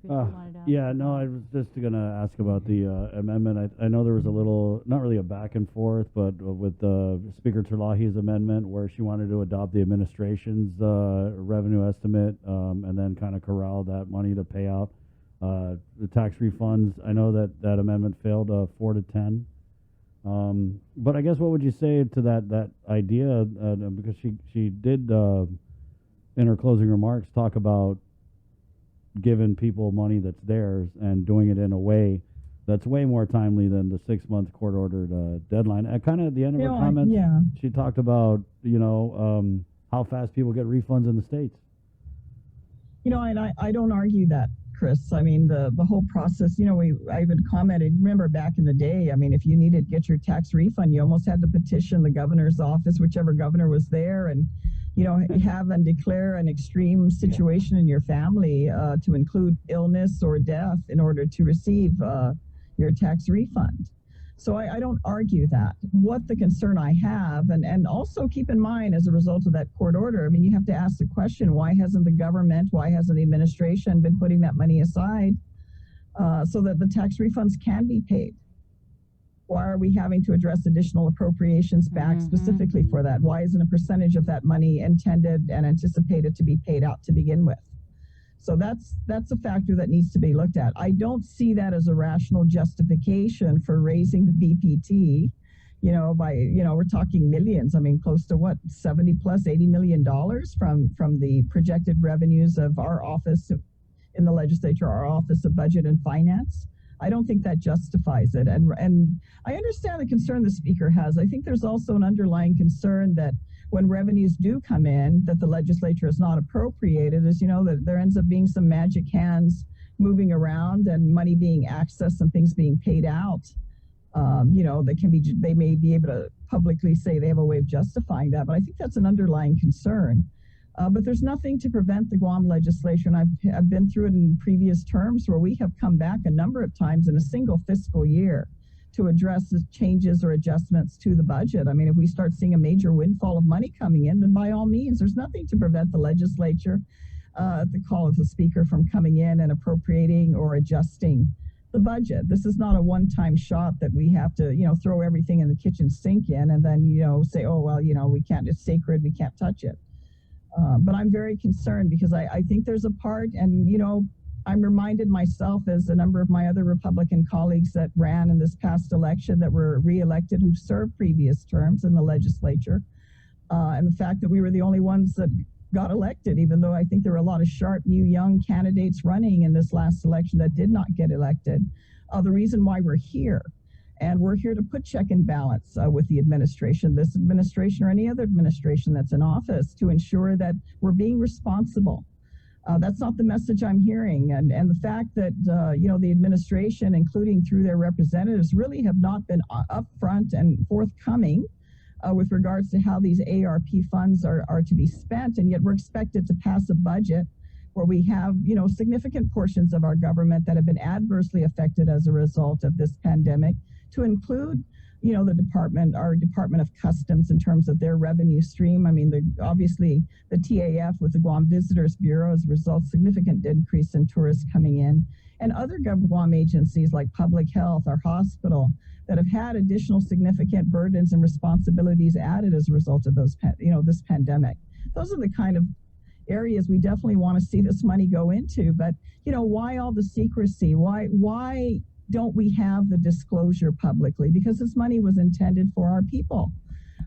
Chris, Uh, you wanted to ask yeah, no, about? I was just going to ask about the amendment. I know there was a little, not really a back and forth, but with Speaker Terlahi's amendment where she wanted to adopt the administration's revenue estimate and then kind of corral that money to pay out the tax refunds. I know that that amendment failed 4 to 10. But I guess what would you say to that idea? Because she did in her closing remarks talk about giving people money that's theirs and doing it in a way that's way more timely than the 6 month court ordered deadline. And kind of at the end of her comments, Yeah. she talked about how fast people get refunds in the states. And I don't argue that, Chris. I mean, the whole process, I even commented, remember back in the day, I mean, if you needed to get your tax refund, you almost had to petition the governor's office, whichever governor was there, and, have and declare an extreme situation in your family to include illness or death in order to receive your tax refund. So I don't argue that. What the concern I have, and also keep in mind as a result of that court order, I mean, you have to ask the question, why hasn't the government, why hasn't the administration been putting that money aside so that the tax refunds can be paid? Why are we having to address additional appropriations back specifically for that? Why isn't a percentage of that money intended and anticipated to be paid out to begin with? So that's a factor that needs to be looked at. I don't see that as a rational justification for raising the BPT, we're talking millions. I mean, close to what, 70 plus $80 million from the projected revenues of our office in the legislature, our Office of Budget and Finance. I don't think that justifies it. And I understand the concern the speaker has. I think there's also an underlying concern that when revenues do come in, that the legislature is not appropriated, that there ends up being some magic hands moving around and money being accessed and things being paid out. They may be able to publicly say they have a way of justifying that, but I think that's an underlying concern. But there's nothing to prevent the Guam legislature, and I've been through it in previous terms where we have come back a number of times in a single fiscal year to address the changes or adjustments to the budget. I mean, if we start seeing a major windfall of money coming in, then by all means, there's nothing to prevent the legislature, at the call of the speaker, from coming in and appropriating or adjusting the budget. This is not a one-time shot that we have to, throw everything in the kitchen sink in and then, say, oh, well, we can't, it's sacred, we can't touch it. But I'm very concerned because I think there's a part, and, I'm reminded myself as a number of my other Republican colleagues that ran in this past election that were reelected who served previous terms in the legislature, and the fact that we were the only ones that got elected, even though I think there were a lot of sharp, new, young candidates running in this last election that did not get elected. The reason why we're here. And we're here to put check and balance with the administration, this administration or any other administration that's in office, to ensure that we're being responsible. That's not the message I'm hearing. And the fact that, the administration, including through their representatives, really have not been upfront and forthcoming with regards to how these ARP funds are to be spent. And yet we're expected to pass a budget where we have, significant portions of our government that have been adversely affected as a result of this pandemic, to include, our Department of Customs in terms of their revenue stream. I mean, obviously the TAF with the Guam Visitors Bureau as a result, significant increase in tourists coming in, and other Guam agencies like Public Health, our hospital, that have had additional significant burdens and responsibilities added as a result of this pandemic. Those are the kind of areas we definitely want to see this money go into. But, why all the secrecy? Why don't we have the disclosure publicly? Because this money was intended for our people.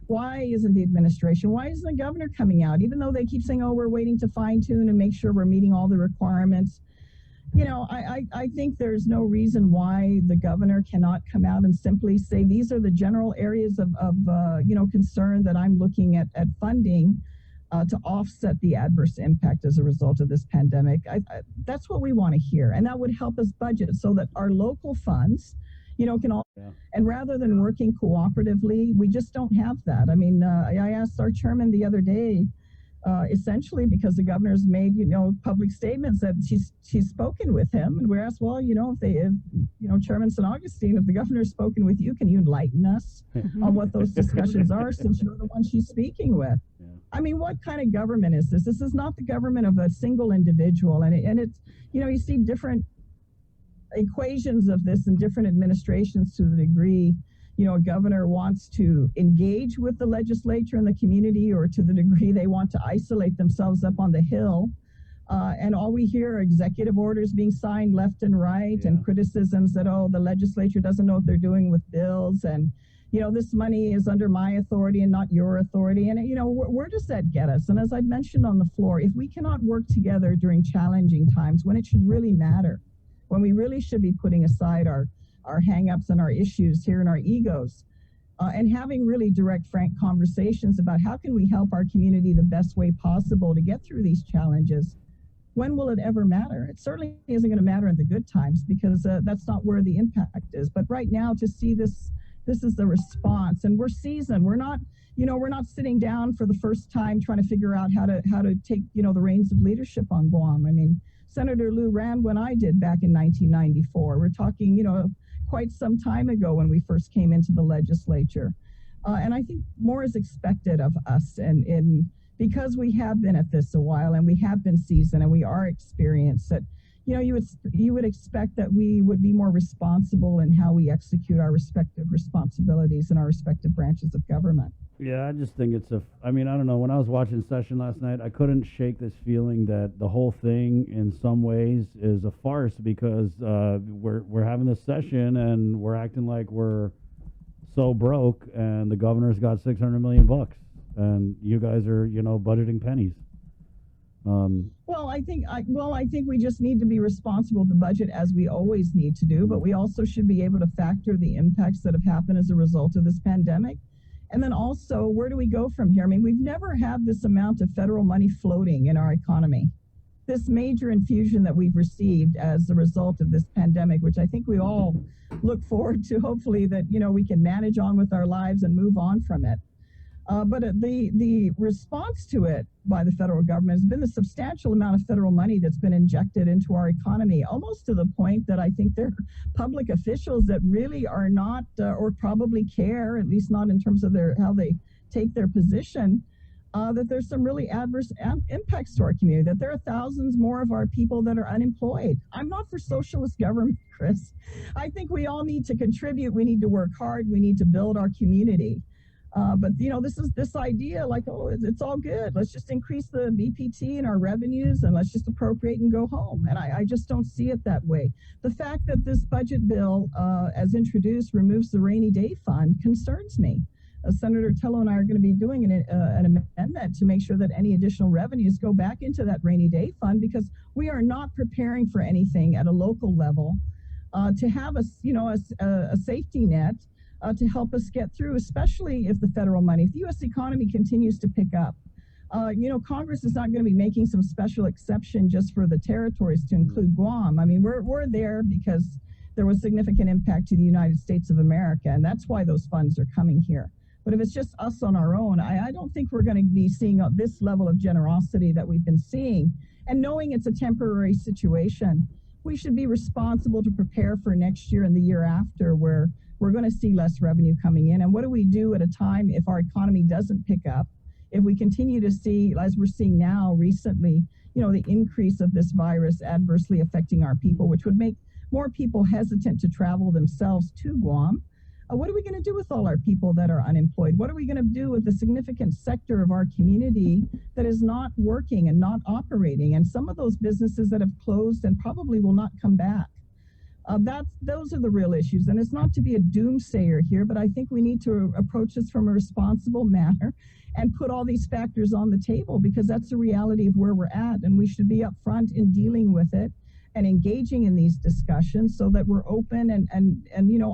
Why isn't the administration, why isn't the governor coming out, even though they keep saying, oh, we're waiting to fine tune and make sure we're meeting all the requirements? I think there's no reason why the governor cannot come out and simply say, these are the general areas of concern that I'm looking at funding to offset the adverse impact as a result of this pandemic. That's what we want to hear. And that would help us budget so that our local funds, can all, and rather than working cooperatively, we just don't have that. I mean, I asked our chairman the other day, essentially because the governor's made, public statements that she's spoken with him. And we asked, well, Chairman St. Augustine, if the governor's spoken with you, can you enlighten us on what those discussions are, since you're the one she's speaking with? I mean, what kind of government is this? This is not the government of a single individual. And it's, you see different equations of this in different administrations to the degree, a governor wants to engage with the legislature and the community, or to the degree they want to isolate themselves up on the Hill. And all we hear are executive orders being signed left and right, and criticisms that, the legislature doesn't know what they're doing with bills. And, this money is under my authority and not your authority. And, where does that get us? And as I mentioned on the floor, if we cannot work together during challenging times when it should really matter, when we really should be putting aside our hang-ups and our issues here and our egos, and having really direct, frank conversations about how can we help our community the best way possible to get through these challenges, when will it ever matter? It certainly isn't going to matter in the good times, because that's not where the impact is. But right now, to see this is the response, and we're seasoned. We're not, we're not sitting down for the first time trying to figure out how to take, the reins of leadership on Guam. I mean, Senator Lou ran when I did back in 1994. We're talking, quite some time ago when we first came into the legislature. And I think more is expected of us, and because we have been at this a while, and we have been seasoned, and we are experienced, that you would expect that we would be more responsible in how we execute our respective responsibilities in our respective branches of government. Yeah, I just think I don't know. When I was watching session last night, I couldn't shake this feeling that the whole thing, in some ways, is a farce, because we're having this session and we're acting like we're so broke, and the governor's got $600 million, and you guys are, budgeting pennies. Well, I think we just need to be responsible with the budget, as we always need to do, but we also should be able to factor the impacts that have happened as a result of this pandemic. And then also, where do we go from here? I mean, we've never had this amount of federal money floating in our economy. This major infusion that we've received as a result of this pandemic, which I think we all look forward to, hopefully, that, we can manage on with our lives and move on from it. But the response to it by the federal government has been the substantial amount of federal money that's been injected into our economy, almost to the point that I think there are public officials that really are not, or probably care, at least not in terms of how they take their position, that there's some really adverse impacts to our community, that there are thousands more of our people that are unemployed. I'm not for socialist government, Chris. I think we all need to contribute. We need to work hard. We need to build our community. But, this idea like, it's all good. Let's just increase the BPT and our revenues, and let's just appropriate and go home. And I just don't see it that way. The fact that this budget bill, as introduced, removes the rainy day fund concerns me. Senator Tello and I are going to be doing an amendment to make sure that any additional revenues go back into that rainy day fund, because we are not preparing for anything at a local level to have a safety net to help us get through, especially if the federal money, if the U.S. economy continues to pick up. Congress is not going to be making some special exception just for the territories to include Guam. I mean, we're there because there was significant impact to the United States of America, and that's why those funds are coming here. But if it's just us on our own, I don't think we're going to be seeing this level of generosity that we've been seeing. And knowing it's a temporary situation, we should be responsible to prepare for next year and the year after, where we're going to see less revenue coming in. And what do we do at a time if our economy doesn't pick up? If we continue to see, as we're seeing now recently, the increase of this virus adversely affecting our people, which would make more people hesitant to travel themselves to Guam. What are we going to do with all our people that are unemployed? What are we going to do with the significant sector of our community that is not working and not operating? And some of those businesses that have closed and probably will not come back. Those are the real issues. And it's not to be a doomsayer here, but I think we need to approach this from a responsible manner and put all these factors on the table, because that's the reality of where we're at. And we should be upfront in dealing with it and engaging in these discussions, so that we're open and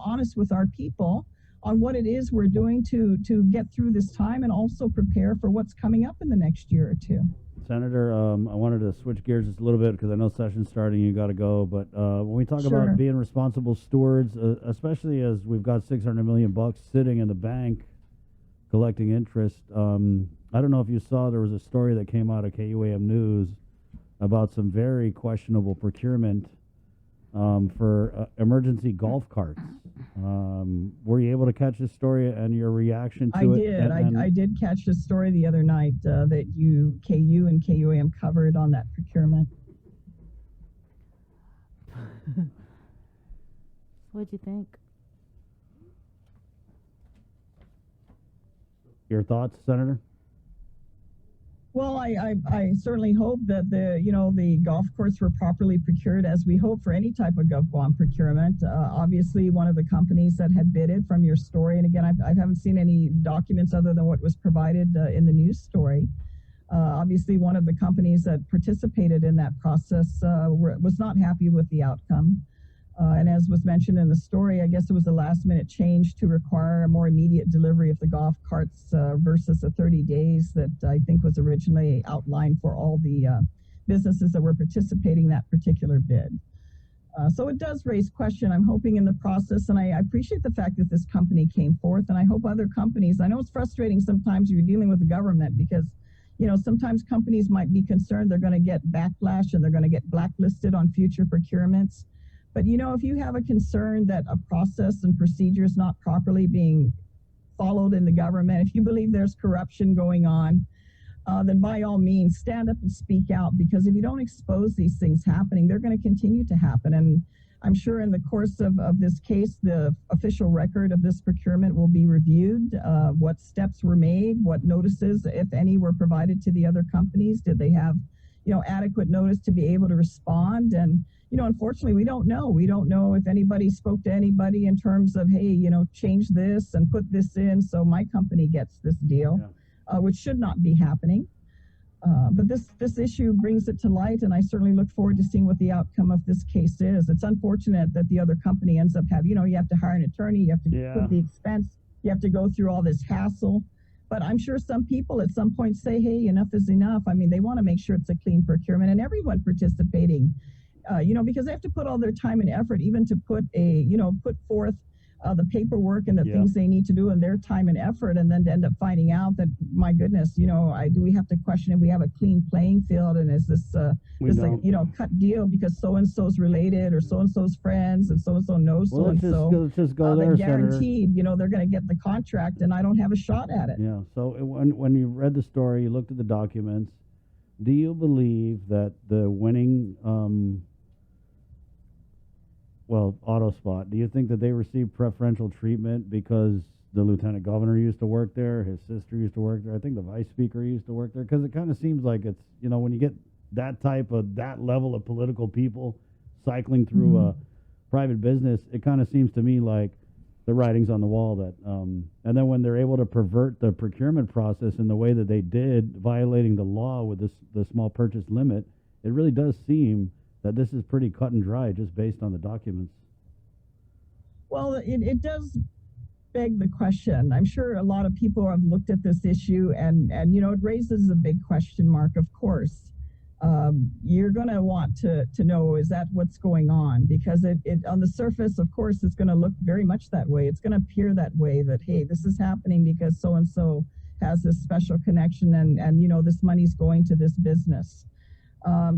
honest with our people on what it is we're doing to get through this time, and also prepare for what's coming up in the next year or two. Senator, I wanted to switch gears just a little bit, because I know session's starting, you got to go. But when we talk about being responsible stewards, especially as we've got $600 million sitting in the bank collecting interest, I don't know if you saw, there was a story that came out of KUAM News about some very questionable procurement for emergency golf carts. Were you able to catch this story and your reaction to I it? did. I did catch the story the other night that KU and KUAM covered on that procurement. What'd you think? Your thoughts, Senator? Well, I certainly hope that the golf courses were properly procured, as we hope for any type of GovGuam procurement. Obviously, one of the companies that had bidded from your story, and again, I haven't seen any documents other than what was provided in the news story. Obviously, one of the companies that participated in that process was not happy with the outcome. And as was mentioned in the story, I guess it was a last-minute change to require a more immediate delivery of the golf carts versus the 30 days that I think was originally outlined for all the businesses that were participating in that particular bid. So it does raise question. I'm hoping in the process, and I appreciate the fact that this company came forth, and I hope other companies, I know it's frustrating sometimes you're dealing with the government because, sometimes companies might be concerned they're going to get backlash and they're going to get blacklisted on future procurements. But, if you have a concern that a process and procedure is not properly being followed in the government, if you believe there's corruption going on, then by all means, stand up and speak out, because if you don't expose these things happening, they're going to continue to happen. And I'm sure in the course of this case, the official record of this procurement will be reviewed, what steps were made, what notices, if any, were provided to the other companies. Did they have, adequate notice to be able to respond? And unfortunately, we don't know. We don't know if anybody spoke to anybody in terms of, hey, change this and put this in so my company gets this deal, which should not be happening. But this issue brings it to light, and I certainly look forward to seeing what the outcome of this case is. It's unfortunate that the other company ends up having, you have to hire an attorney, you have to put the expense, you have to go through all this hassle. But I'm sure some people at some point say, hey, enough is enough. I mean, they want to make sure it's a clean procurement, and everyone participating, because they have to put all their time and effort, even to put forth the paperwork and the things they need to do in their time and effort, and then to end up finding out that, my goodness, do we have to question if we have a clean playing field, and is this cut deal because so-and-so's related, or so-and-so's friends, and so-and-so knows so-and-so. Let's just go there, guaranteed, Senator. They're going to get the contract, and I don't have a shot at it. Yeah, so when you read the story, you looked at the documents, do you believe that the winning auto spot, do you think that they received preferential treatment because the lieutenant governor used to work there, his sister used to work there, I think the vice speaker used to work there? Because it kind of seems like it's, when you get that level of political people cycling through a private business, it kind of seems to me like the writing's on the wall that, and then when they're able to pervert the procurement process in the way that they did, violating the law with the small purchase limit, it really does seem that this is pretty cut and dry just based on the documents. Well, it does beg the question. I'm sure a lot of people have looked at this issue, and it raises a big question mark, of course. You're going to want to know, is that what's going on? Because it on the surface, of course, it's going to look very much that way. It's going to appear that way, that, hey, this is happening because so-and-so has this special connection, and this money's going to this business.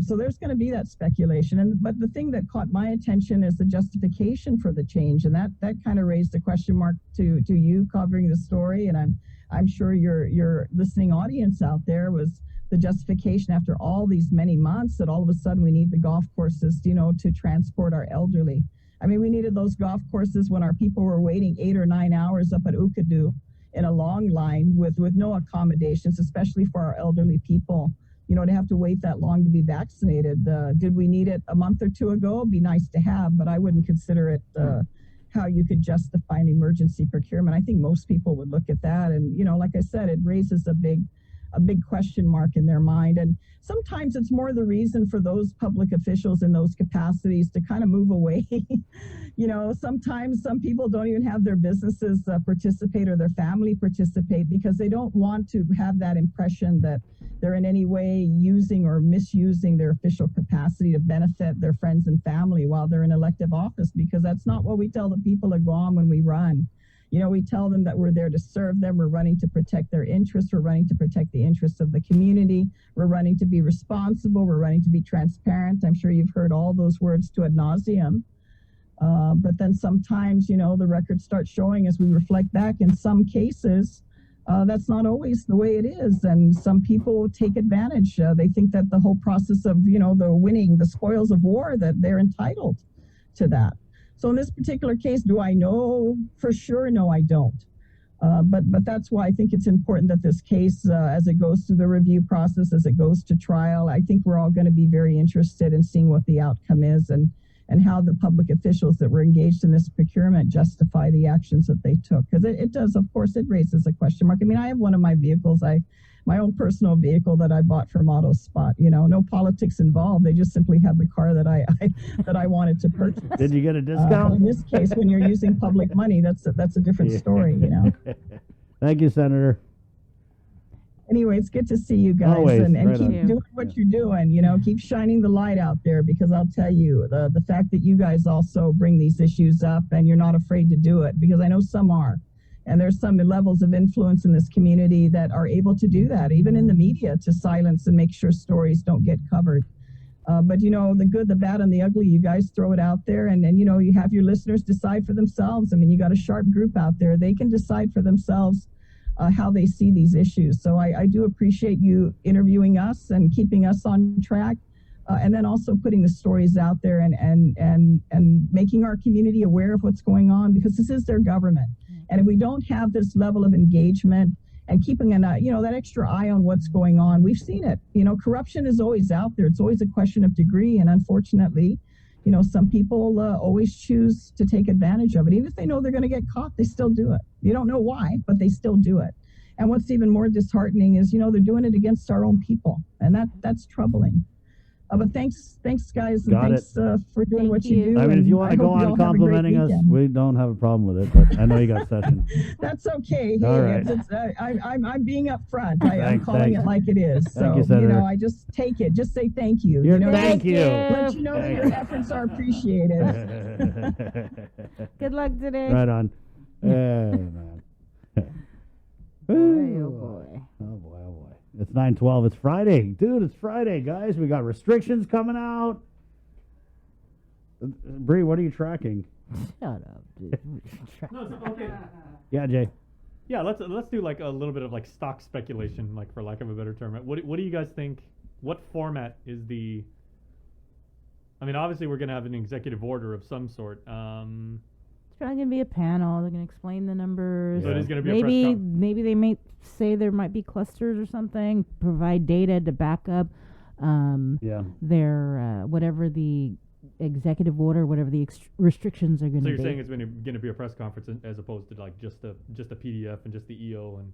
So there's going to be that speculation. But the thing that caught my attention is the justification for the change. And that kind of raised a question mark to you covering the story. And I'm sure your listening audience out there was the justification after all these many months that all of a sudden we need the golf courses, to transport our elderly. I mean, we needed those golf courses when our people were waiting 8 or 9 hours up at Ukadu in a long line with no accommodations, especially for our elderly people. To have to wait that long to be vaccinated. Did we need it a month or two ago? It'd be nice to have, but I wouldn't consider it how you could justify an emergency procurement. I think most people would look at that, and like I said, it raises a big question mark in their mind. And sometimes it's more the reason for those public officials in those capacities to kind of move away. Sometimes some people don't even have their businesses participate, or their family participate, because they don't want to have that impression that they're in any way using or misusing their official capacity to benefit their friends and family while they're in elective office, because that's not what we tell the people of Guam when we run. We tell them that we're there to serve them. We're running to protect their interests. We're running to protect the interests of the community. We're running to be responsible. We're running to be transparent. I'm sure you've heard all those words to ad nauseum. But then sometimes, the record starts showing as we reflect back in some cases, that's not always the way it is. And some people take advantage. They think that the whole process of, the winning the spoils of war, that they're entitled to that. So in this particular case, do I know for sure? No, I don't. But that's why I think it's important that this case, as it goes through the review process, as it goes to trial, I think we're all going to be very interested in seeing what the outcome is and how the public officials that were engaged in this procurement justify the actions that they took. Because it does, of course, it raises a question mark. I mean, I have one of my vehicles, my own personal vehicle that I bought from AutoSpot. No politics involved. They just simply have the car that I wanted to purchase. Did you get a discount? In this case, when you're using public money, that's a different story. Thank you, Senator. Anyway, it's good to see you guys. Always, and right keep on. doing what you're doing. Keep shining the light out there, because I'll tell you, the fact that you guys also bring these issues up and you're not afraid to do it, because I know some are. And there's some levels of influence in this community that are able to do that, even in the media, to silence and make sure stories don't get covered. But the good, the bad, and the ugly, you guys throw it out there, and you have your listeners decide for themselves. I mean, you got a sharp group out there. They can decide for themselves how they see these issues. So I do appreciate you interviewing us and keeping us on track, and then also putting the stories out there and making our community aware of what's going on, because this is their government. And if we don't have this level of engagement and keeping an that extra eye on what's going on, we've seen it. Corruption is always out there. It's always a question of degree, and unfortunately, some people always choose to take advantage of it. Even if they know they're going to get caught, they still do it. You don't know why, but they still do it. And what's even more disheartening is, they're doing it against our own people, and that's troubling. But thanks, guys, and thanks for doing what you do. I mean, if you want to go on complimenting us, we don't have a problem with it. But I know you got session. That's okay. Hey, all right. I'm being upfront. I'm calling it like it is. Thank you, So Senator. I just take it. Just say thank you. Thank you. Let you know that your efforts are appreciated. Good luck today. Right on. Man. Boy, oh boy. Oh boy, oh boy. It's 9:12. It's Friday. Dude, it's Friday, guys. We got restrictions coming out. Bree, what are you tracking? Shut up, dude. No, it's okay. Yeah, Jay. Yeah, let's do like a little bit of like stock speculation, like for lack of a better term. What do you guys think? What format is the? I mean, obviously we're gonna have an executive order of some sort. It's probably gonna be a panel. They're gonna explain the numbers. So it is gonna be a press conference. Maybe they may say there might be clusters or something. Provide data to back up their whatever the executive order, whatever the restrictions are going to be. So you're saying it's going to be a press conference as opposed to like just a PDF and just the EO and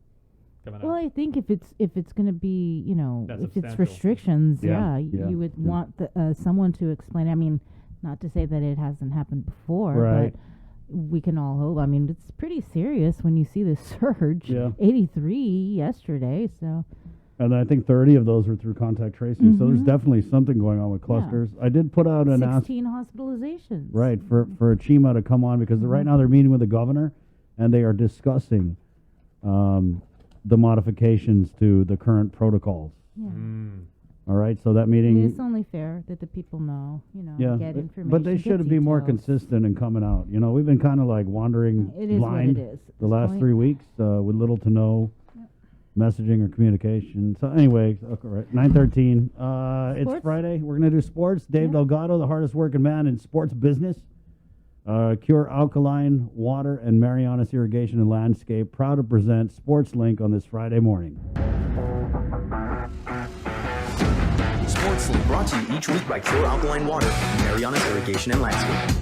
coming Well, out. I think if it's going to be, That's if it's substantial. restrictions, Yeah. you would want someone to explain. I mean, not to say that it hasn't happened before, Right. but we can all hope. I mean, it's pretty serious when you see the surge. Yeah. 83 yesterday, so. And I think 30 of those were through contact tracing. So there's Mhm. definitely something going on with clusters. I did put out an 16 hospitalizations. right for Chima to come on, because right now they're meeting with the governor and they are discussing the modifications to the current protocols. Yeah. All right, so that I mean, meeting, it's only fair that the people know, yeah, get information. but they get should be more details. consistent in coming out. We've been kind of like wandering It is blind what it is. the last 3 weeks with little to no messaging or communication. So anyway, okay, right, 9:13. It's Sports? Friday. We're gonna do sports. Dave Delgado, the hardest working man in sports business. Cure Alkaline Water and Marianas Irrigation and Landscape, proud to present Sports Link on this Friday morning. Sports Link, brought to you each week by Cure Alkaline Water and Marianas Irrigation and Landscape.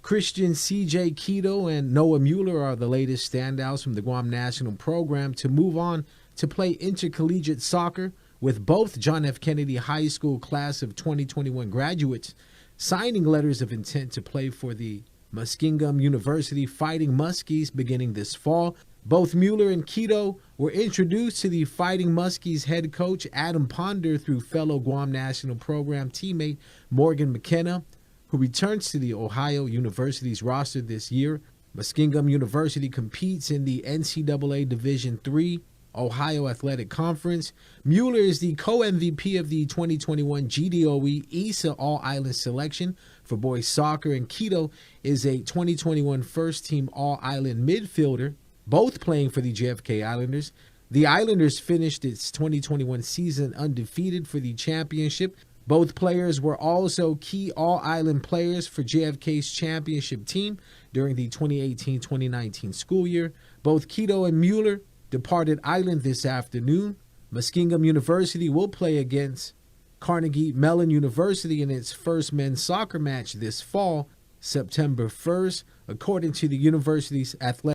Christian C.J. Keto and Noah Mueller are the latest standouts from the Guam National Program to move on to play intercollegiate soccer, with both John F. Kennedy High School class of 2021 graduates signing letters of intent to play for the Muskingum University Fighting Muskies beginning this fall. Both Mueller and Keto were introduced to the Fighting Muskies head coach Adam Ponder through fellow Guam National Program teammate Morgan McKenna, who returns to the Ohio University's roster this year. Muskingum University competes in the NCAA Division III Ohio Athletic Conference. Mueller is the co-MVP of the 2021 GDOE ESA All-Island Selection for boys soccer, and Keto is a 2021 first-team All-Island midfielder, both playing for the JFK Islanders. The Islanders finished its 2021 season undefeated for the championship. Both players were also key All-Island players for JFK's championship team during the 2018-2019 school year. Both Keto and Mueller departed Island this afternoon. Muskingum University will play against Carnegie Mellon University in its first men's soccer match this fall, September 1st, according to the university's athletic